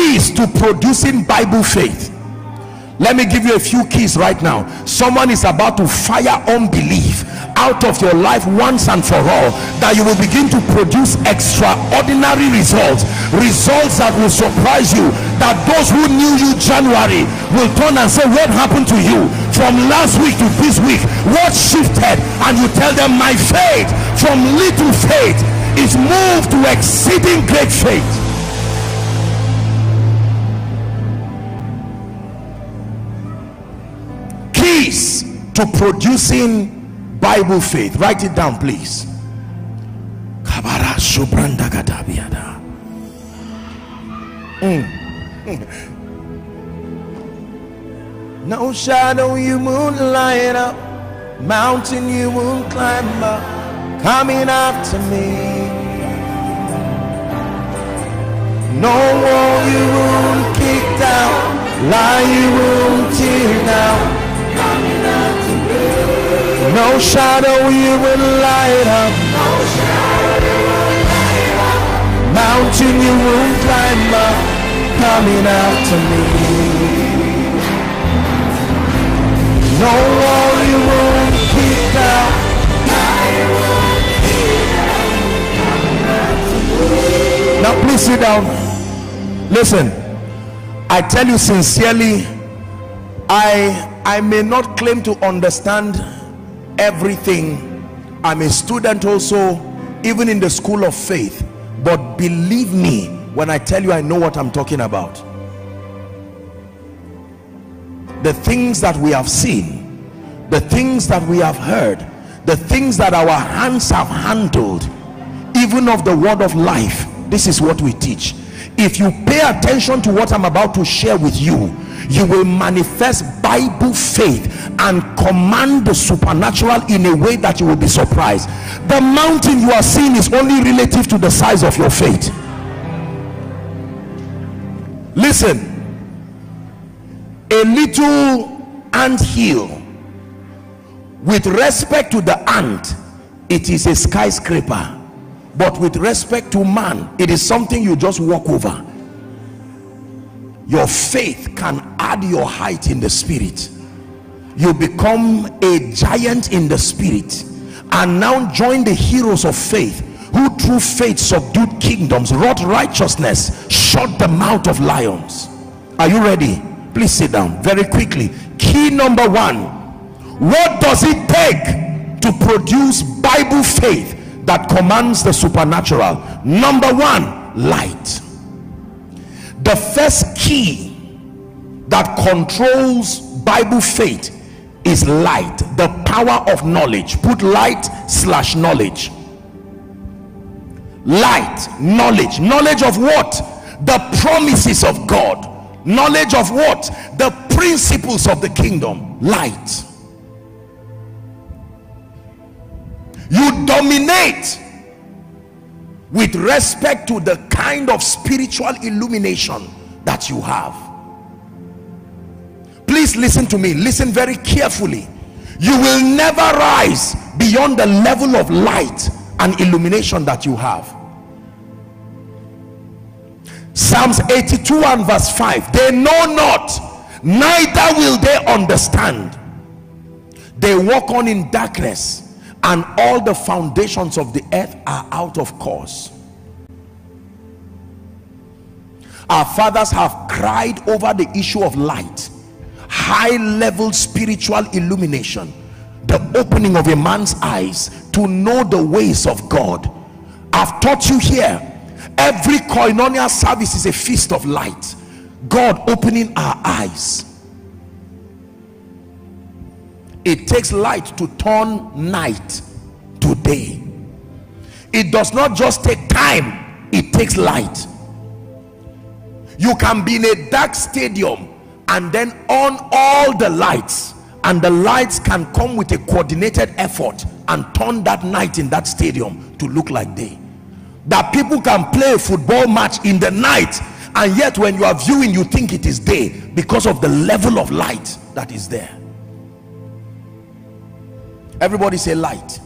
Keys to producing Bible faith. Let me give you a few keys right now. Someone is about to fire unbelief out of your life once and for all, that you will begin to produce extraordinary results that will surprise you, that those who knew you January will turn and say, what happened to you from last week to this week? What shifted? And you tell them, my faith from little faith is moved to exceeding great faith. Keys to producing Bible faith. Write it down, please. No shadow you won't light up, mountain you won't climb up, coming after me. No wall you won't kick down, lie you won't tear down, coming after me. No shadow you will light up, no shadow will light up, mountain you won't climb up, coming after me. No wall you won't kick down, lie you won't tear down, coming after me. Now please sit down. Listen, I tell you sincerely, I may not claim to understand everything. I'm a student also, even in the school of faith, but believe me when I tell you I know what I'm talking about. The things that we have seen, the things that we have heard, the things that our hands have handled, even of the word of life, this is what we teach. If you pay attention to what I'm about to share with you, you will manifest Bible faith and command the supernatural in a way that you will be surprised. The mountain you are seeing is only relative to the size of your faith. Listen, a little ant hill, with respect to the ant, it is a skyscraper, but with respect to man, it is something you just walk over. Your faith can add your height in the spirit. You become a giant in the spirit, and now join the heroes of faith who through faith subdued kingdoms, wrought righteousness, shut the mouth of lions. Are you ready? Please sit down very quickly. Key number one: what does it take to produce Bible faith that commands the supernatural? Number one, light. The first key that controls Bible faith is light, the power of knowledge. Put light/knowledge. Light, knowledge. Knowledge of what? The promises of God. Knowledge of what? The principles of the kingdom. Light. You dominate with respect to the kind of spiritual illumination that you have. Please listen to me, listen very carefully. You will never rise beyond the level of light and illumination that you have. Psalms 82 and verse 5: they know not, neither will they understand. They walk on in darkness, and all the foundations of the earth are out of course. Our fathers have cried over the issue of light, high level spiritual illumination, the opening of a man's eyes to know the ways of God. I've taught you here, every koinonia service is a feast of light, God opening our eyes. It takes light to turn night to day. It does not just take time, it takes light. You can be in a dark stadium and then on all the lights, and the lights can come with a coordinated effort and turn that night in that stadium to look like day. That people can play a football match in the night, and yet when you are viewing you think it is day, because of the level of light that is there. Everybody say light.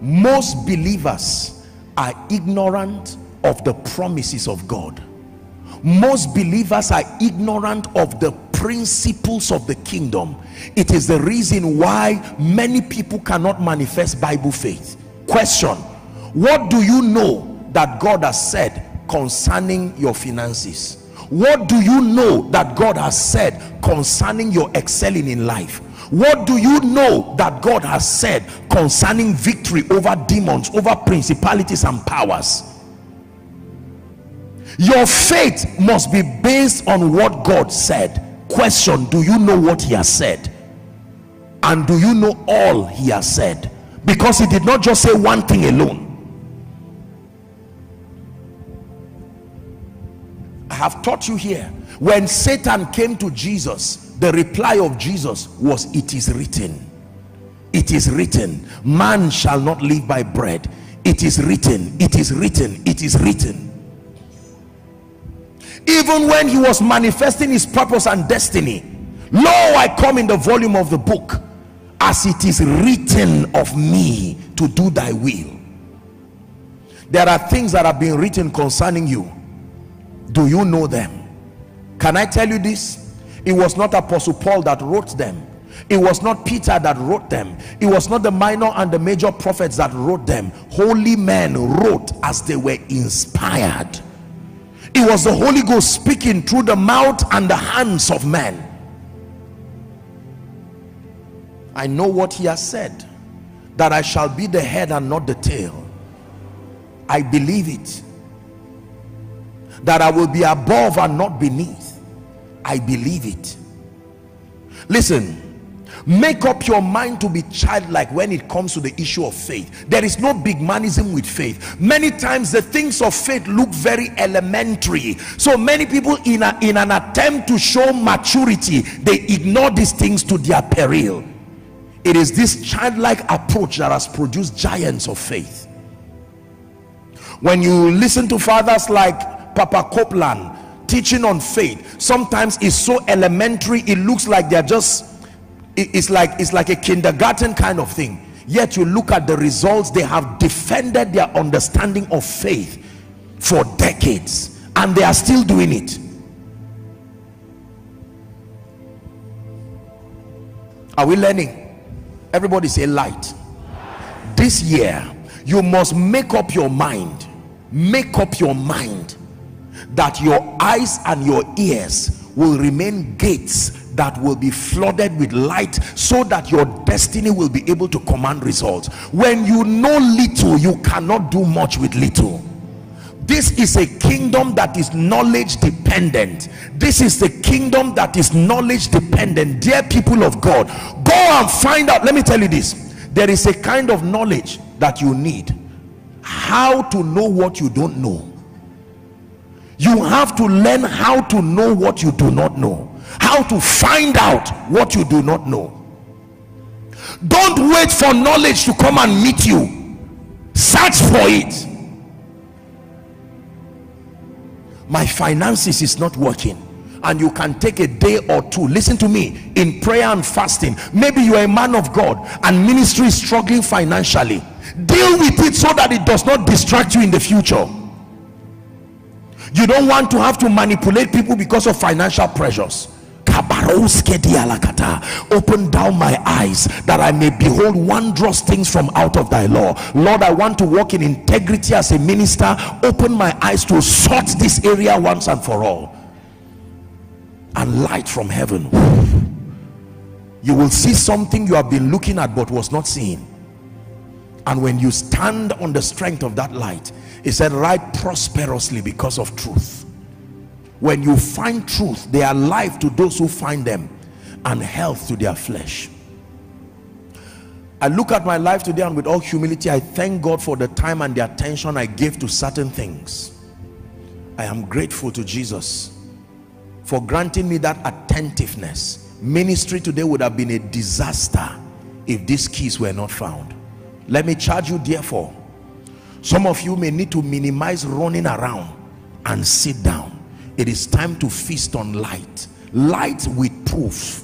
Most believers are ignorant of the promises of God. Most believers are ignorant of the principles of the kingdom. It is the reason why many people cannot manifest Bible faith. Question: what do you know that God has said concerning your finances? What do you know that God has said concerning your excelling in life? What do you know that God has said concerning victory over demons, over principalities and powers? Your faith must be based on what God said. Question: do you know what he has said? And do you know all he has said? Because he did not just say one thing alone. I have taught you here, when Satan came to Jesus, the reply of Jesus was, it is written. It is written, man shall not live by bread. It is written, it is written, it is written. Even when he was manifesting his purpose and destiny, lo, I come in the volume of the book, as it is written of me to do thy will. There are things that have been written concerning you. Do you know them? Can I tell you this? It was not Apostle Paul that wrote them. It was not Peter that wrote them. It was not the minor and the major prophets that wrote them. Holy men wrote as they were inspired. It was the Holy Ghost speaking through the mouth and the hands of men. I know what he has said, that I shall be the head and not the tail. I believe it. That I will be above and not beneath. I believe it. Listen, make up your mind to be childlike when it comes to the issue of faith. There is no big manism with faith. Many times the things of faith look very elementary, so many people in an attempt to show maturity, they ignore these things to their peril. It is this childlike approach that has produced giants of faith. When you listen to fathers like Papa Copeland teaching on faith, sometimes it's so elementary, it looks like they're just, it's like a kindergarten kind of thing. Yet you look at the results, they have defended their understanding of faith for decades, and they are still doing it. Are we learning? Everybody say light. This year you must make up your mind, that your eyes and your ears will remain gates that will be flooded with light, so that your destiny will be able to command results. When you know little, you cannot do much with little. This is a kingdom that is knowledge dependent. This is the kingdom that is knowledge dependent. Dear people of God, go and find out. Let me tell you this, there is a kind of knowledge that you need. How to know what you don't know. You have to learn how to know what you do not know, how to find out what you do not know. Don't wait for knowledge to come and meet you. Search for it. My finances is not working, and you can take a day or two, listen to me, in prayer and fasting. Maybe you are a man of God and ministry is struggling financially. Deal with it so that it does not distract you in the future. You don't want to have to manipulate people because of financial pressures. Open down my eyes that I may behold wondrous things from out of thy law. Lord, I want to walk in integrity as a minister. Open my eyes to sort this area once and for all. And light from heaven, you will see something you have been looking at but was not seeing. And when you stand on the strength of that light, it said, ride prosperously because of truth. When you find truth, they are life to those who find them, and health to their flesh. I look at my life today, and with all humility, I thank God for the time and the attention I gave to certain things. I am grateful to Jesus for granting me that attentiveness. Ministry today would have been a disaster if these keys were not found. Let me charge you, therefore, some of you may need to minimize running around and sit down. It is time to feast on light with proof.